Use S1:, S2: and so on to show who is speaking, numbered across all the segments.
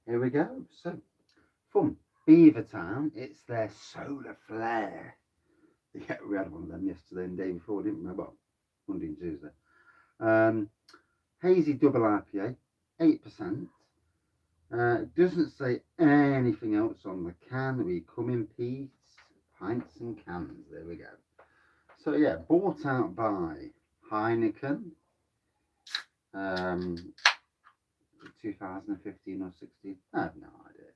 S1: here we go. So, from Beavertown, it's their solar flare. Yeah, we had one of them yesterday and the day before, didn't we? Well, Monday and Tuesday. Hazy Double IPA, 8%. It doesn't say anything else on the can. We come in pints and cans. There we go. So yeah, bought out by Heineken. 2015 or 16. I have no idea.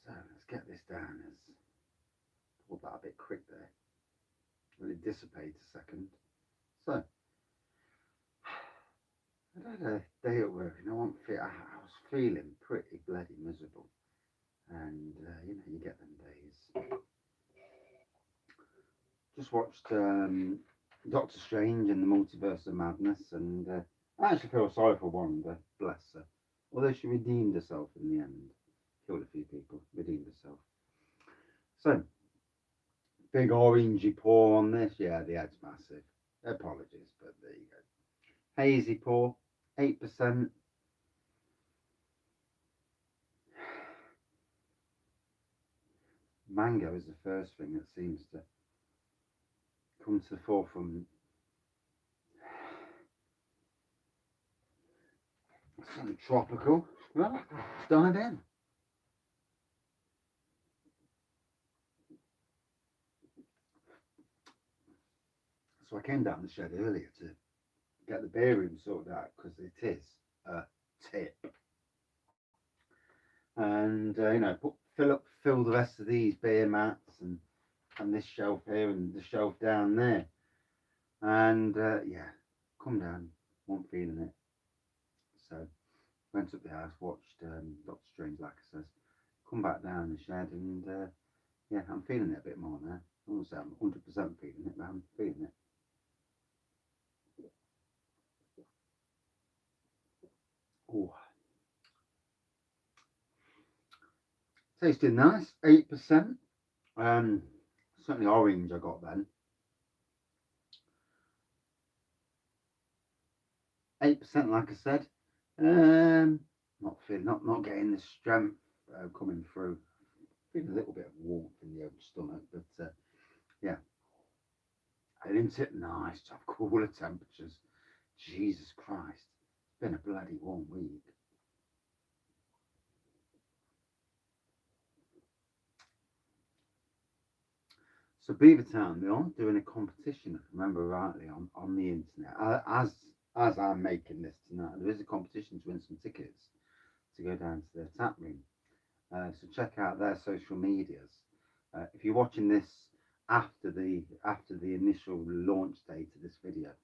S1: So let's get this down. As pulled that a bit quick there. Will it dissipate a second? So I had a day at work and I was feeling pretty bloody miserable. And you get them days. Just watched Doctor Strange and the Multiverse of Madness, and I actually feel sorry for Wanda, bless her. Although she redeemed herself in the end, killed a few people, redeemed herself. So, big orangey pour on this. Yeah, the ad's massive. Apologies, but there you go. Hazy pour, 8%. Mango is the first thing that seems to come to the forefront. Something tropical. Well, let's dive in. So I came down the shed earlier to get the beer room sorted out because it is a tip. And fill the rest of these beer mats and this shelf here and the shelf down there. And yeah, come down, wasn't feeling it. So went up the house, watched Doctor Strange, like I says, come back down the shed, and yeah, I'm feeling it a bit more now. I won't say I'm 100% feeling it, but I'm feeling it. Oh, tasted nice, 8%. Certainly orange I got then. 8%, like I said. Not getting the strength coming through. Feeling a little bit of warmth in the old stomach, but yeah. Isn't it nice to have cooler temperatures? Jesus Christ, it's been a bloody warm week. So Beavertown, they are doing a competition, if I remember rightly, on the internet. As I'm making this tonight, there is a competition to win some tickets to go down to their tap room. So check out their social medias. If you're watching this after the initial launch date of this video,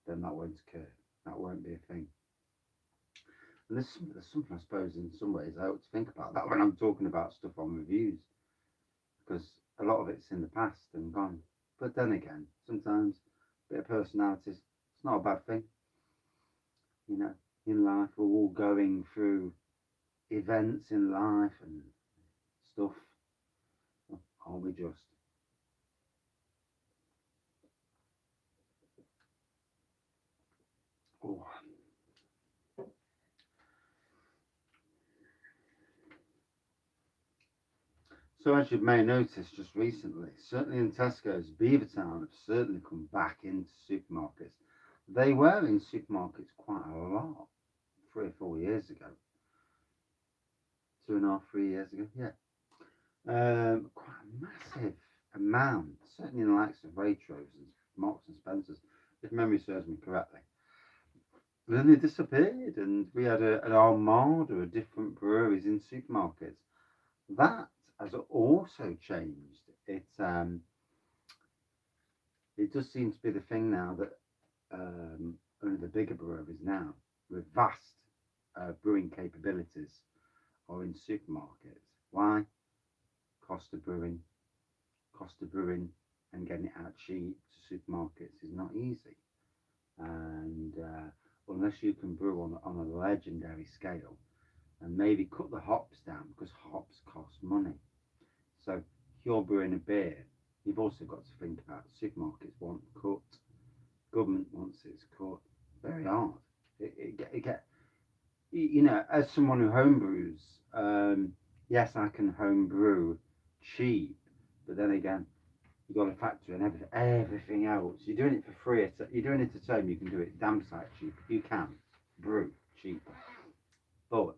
S1: then that won't occur. That won't be a thing. And there's something I suppose in some ways I ought to think about that when I'm talking about stuff on reviews, because a lot of it's in the past and gone. But then again, sometimes a bit of personality, it's not a bad thing. In life we're all going through events in life and stuff. Aren't we just? Oh. So as you may notice just recently, certainly in Tesco's, Beavertown have certainly come back into supermarkets. They were in supermarkets quite a lot 3 or 4 years ago. 2.5, 3 years ago, yeah. Quite a massive amount, certainly in the likes of Waitrose and Marks and Spencer's, if memory serves me correctly. Then they disappeared, and we had an armada of different breweries in supermarkets. That has also changed. It does seem to be the thing now that only the bigger breweries now with vast brewing capabilities are in supermarkets. Why? Cost of brewing and getting it out cheap to supermarkets is not easy. And unless you can brew on a legendary scale and maybe cut the hops down, because hops cost money. So if you're brewing a beer, you've also got to think about supermarkets want cut, government wants its cut. Very hard. you know, as someone who homebrews, yes, I can homebrew cheap, but then again, you got to factor in everything else. You're doing it for free. You're doing it at home. You can do it damn sight cheap. You can brew cheaper, but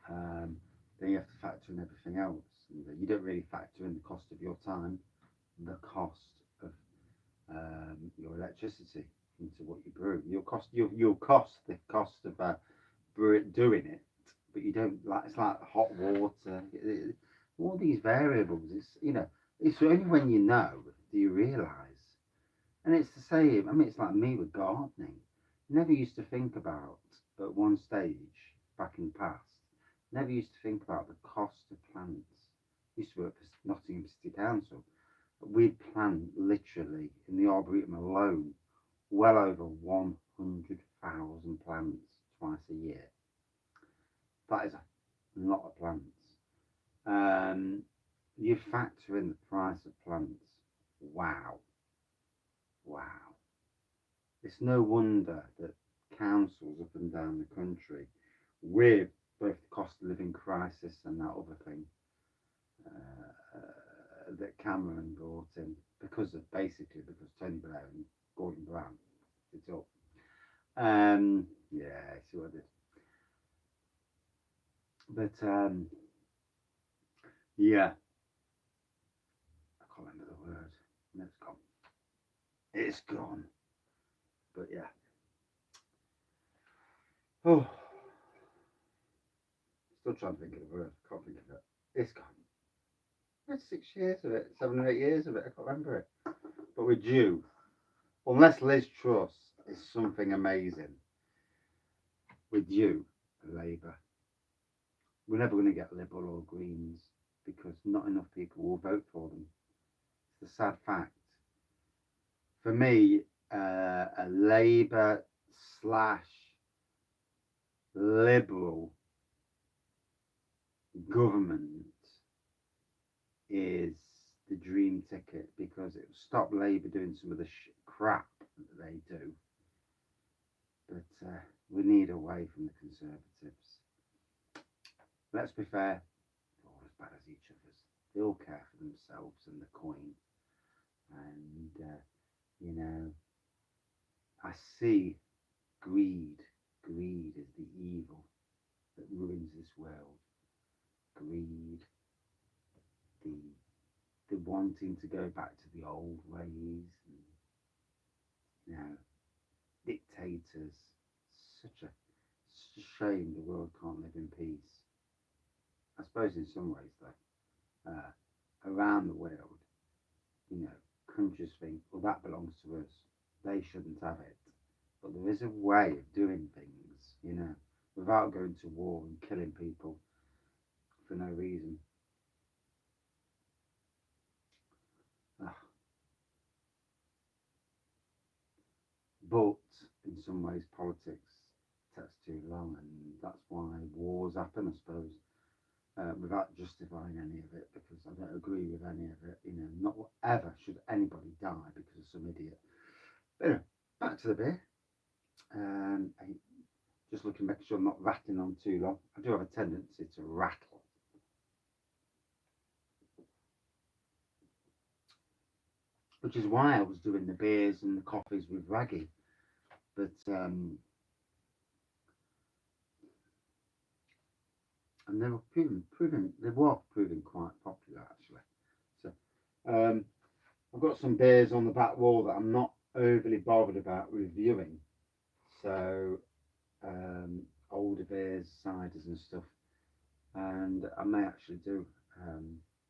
S1: then you have to factor in everything else. And you don't really factor in the cost of your time, the cost of your electricity into what you brew. You'll cost the cost of doing it, but you don't like it's like hot water. All these variables. It's only when you know do you realise. And it's the same. I mean, it's like me with gardening. Never used to think about at one stage back in the past. Never used to think about the cost of plants. Used to work for Nottingham City Council. We'd plant literally in the Arboretum alone well over 100,000 plants twice a year. That is a lot of plants. Um, you factor in the price of plants. Wow, wow. It's no wonder that councils up and down the country, with both the cost of living crisis and that other thing that Cameron brought in, because Tony Blair and Gordon Brown did it up. Yeah, I see what I did. But yeah, I can't remember the word. No, it's gone. It's gone. But yeah. Oh, still trying to think of the word. Can't think of it. It's gone. It's 6 years of it, 7 or 8 years of it. I can't remember it. But we're due. Unless Liz Truss is something amazing, we're due Labour. We're never going to get Liberal or Greens because not enough people will vote for them. It's the sad fact. For me, a Labour slash Liberal government is the dream ticket because it will stop Labour doing some of the crap that they do. But we need away from the Conservatives. Let's be fair, they're all as bad as each other's. They all care for themselves and the coin. And, you know, I see greed. Greed is the evil that ruins this world. Greed, the wanting to go back to the old ways, and, you know, dictators. Such a shame the world can't live in peace. I suppose in some ways, though, around the world, you know, countries think, well, that belongs to us. They shouldn't have it. But there is a way of doing things, you know, without going to war and killing people for no reason. Ugh. But in some ways, politics takes too long, and that's why wars happen, I suppose. Without justifying any of it, because I don't agree with any of it. You know, not ever should anybody die because of some idiot. But anyway, back to the beer. Just looking, make sure I'm not rattling on too long. I do have a tendency to rattle. Which is why I was doing the beers and the coffees with Wraggy. But and they were proving quite popular actually. So I've got some beers on the back wall that I'm not overly bothered about reviewing. So older beers, ciders and stuff. And I may actually do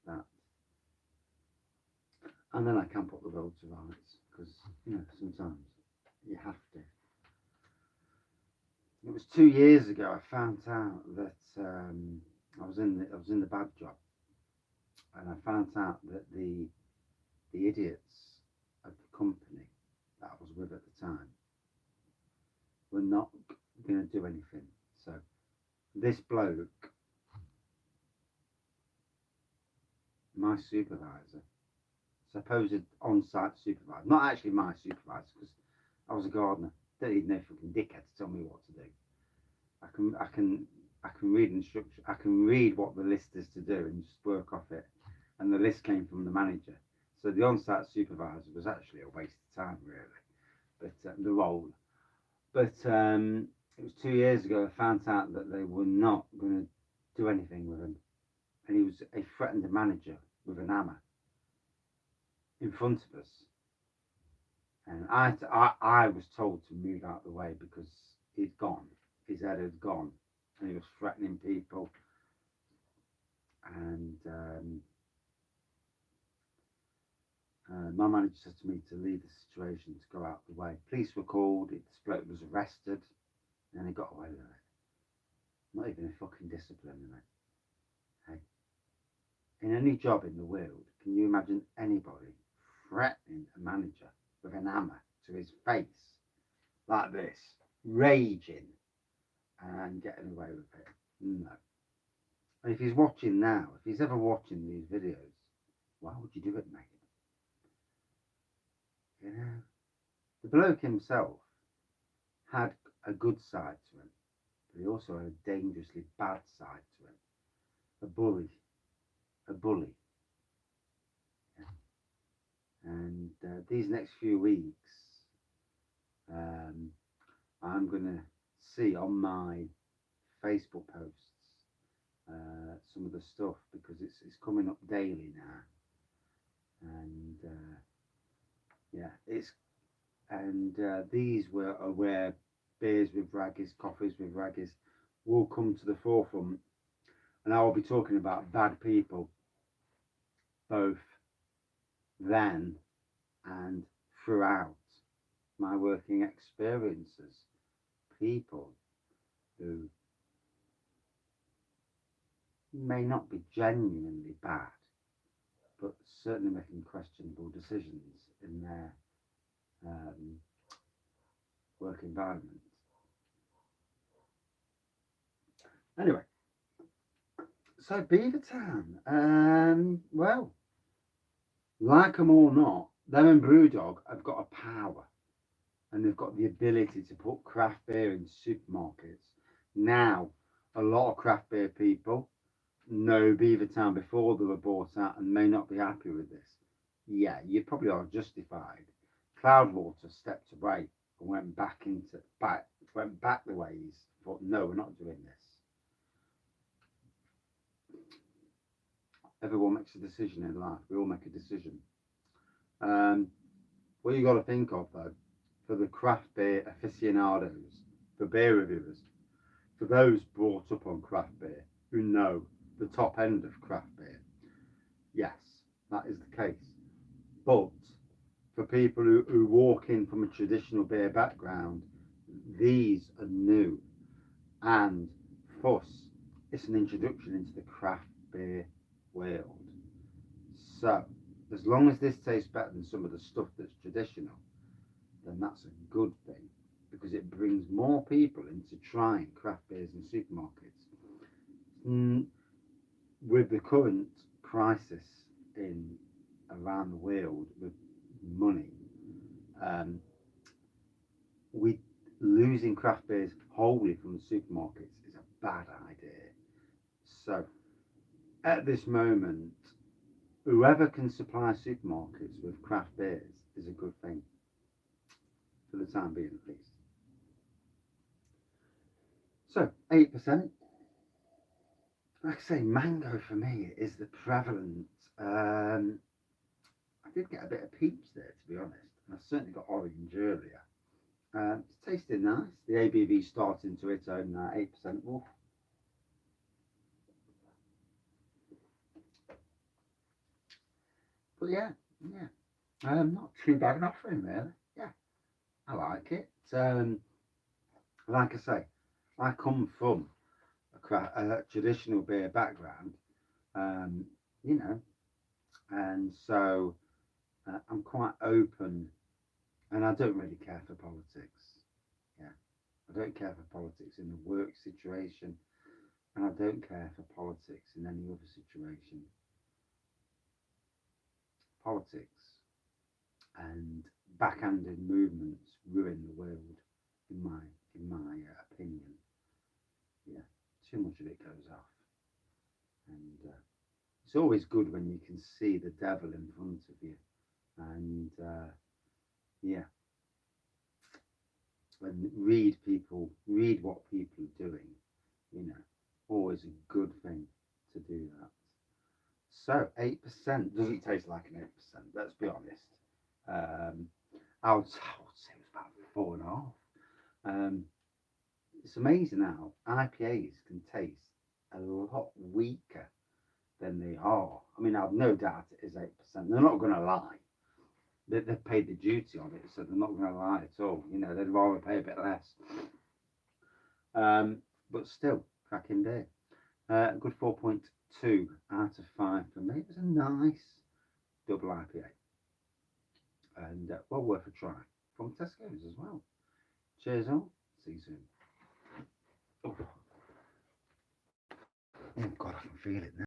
S1: that. And then I can put the world to rights because, you know, sometimes you have to. It was 2 years ago I found out that I was in the bad job, and I found out that the idiots of the company that I was with at the time were not going to do anything. So this bloke, my supervisor, supposed on-site supervisor, not actually my supervisor because I was a gardener, didn't even know fucking dickhead to tell me what to do. I can read instruction. I can read what the list is to do and just work off it. And the list came from the manager. So the on-site supervisor was actually a waste of time, really. But the role. But it was 2 years ago. I found out that they were not going to do anything with him, and he threatened the manager with an hammer in front of us. And I was told to move out of the way because he'd gone. His head had gone, and he was threatening people. And my manager said to me to leave the situation, to go out of the way. Police were called. This bloke was arrested, and he got away with it. Not even a fucking disciplinary. Hey, in any job in the world, can you imagine anybody threatening a manager with an hammer to his face like this, raging and getting away with it? No. And if he's watching now, if he's ever watching these videos, why would you do it, mate? You know, the bloke himself had a good side to him, but he also had a dangerously bad side to him. A bully. Yeah. And these next few weeks, I'm going to see on my Facebook posts some of the stuff, because it's coming up daily now. And these are where beers with Wraggys, coffees with Wraggys will come to the forefront, and I will be talking about bad people, both then and throughout my working experiences. People who may not be genuinely bad, but certainly making questionable decisions in their work environment. Anyway, so Beavertown, well, like them or not, them and Brewdog have got a power, and they've got the ability to put craft beer in supermarkets. Now, a lot of craft beer people know Beavertown before they were bought out and may not be happy with this. Yeah, you probably are justified. Cloudwater stepped away and went back the ways. Thought, no, we're not doing this. Everyone makes a decision in life. We all make a decision. What you got to think of, though, for the craft beer aficionados, for beer reviewers, for those brought up on craft beer, who know the top end of craft beer, yes, that is the case. But for people who walk in from a traditional beer background, these are new. And Fuss, it's an introduction into the craft beer world. So, as long as this tastes better than some of the stuff that's traditional, then that's a good thing, because it brings more people into trying craft beers in supermarkets. With the current crisis around the world with money, losing craft beers wholly from the supermarkets is a bad idea. So, at this moment, whoever can supply supermarkets with craft beers is a good thing, for the time being at least. So, 8%. Like I say, mango for me is the prevalent. I did get a bit of peach there, to be honest, and I certainly got orange earlier. It's tasting nice. The ABV starting to its own 8% wolf. But yeah, not too bad an offering, really. Yeah, I like it. Like I say, I come from a traditional beer background, and so I'm quite open, and I don't really care for politics. Yeah, I don't care for politics in the work situation, and I don't care for politics in any other situation. Politics and backhanded movements ruin the world, in my opinion. much of it goes off. And it's always good when you can see the devil in front of you. And yeah, and read what people are doing, you know, always a good thing to do that. So 8% doesn't taste like an 8%, let's be honest. I would say it was about 4.5. It's amazing how IPAs can taste a lot weaker than they are. I mean, I've no doubt it is 8%. They're not going to lie. They've paid the duty on it, so they're not going to lie at all. You know, they'd rather pay a bit less. But still, cracking beer. Good 4.2 out of 5 for me. It was a nice double IPA. And well worth a try from Tesco's as well. Cheers all. See you soon. Oh God, I can feel it now.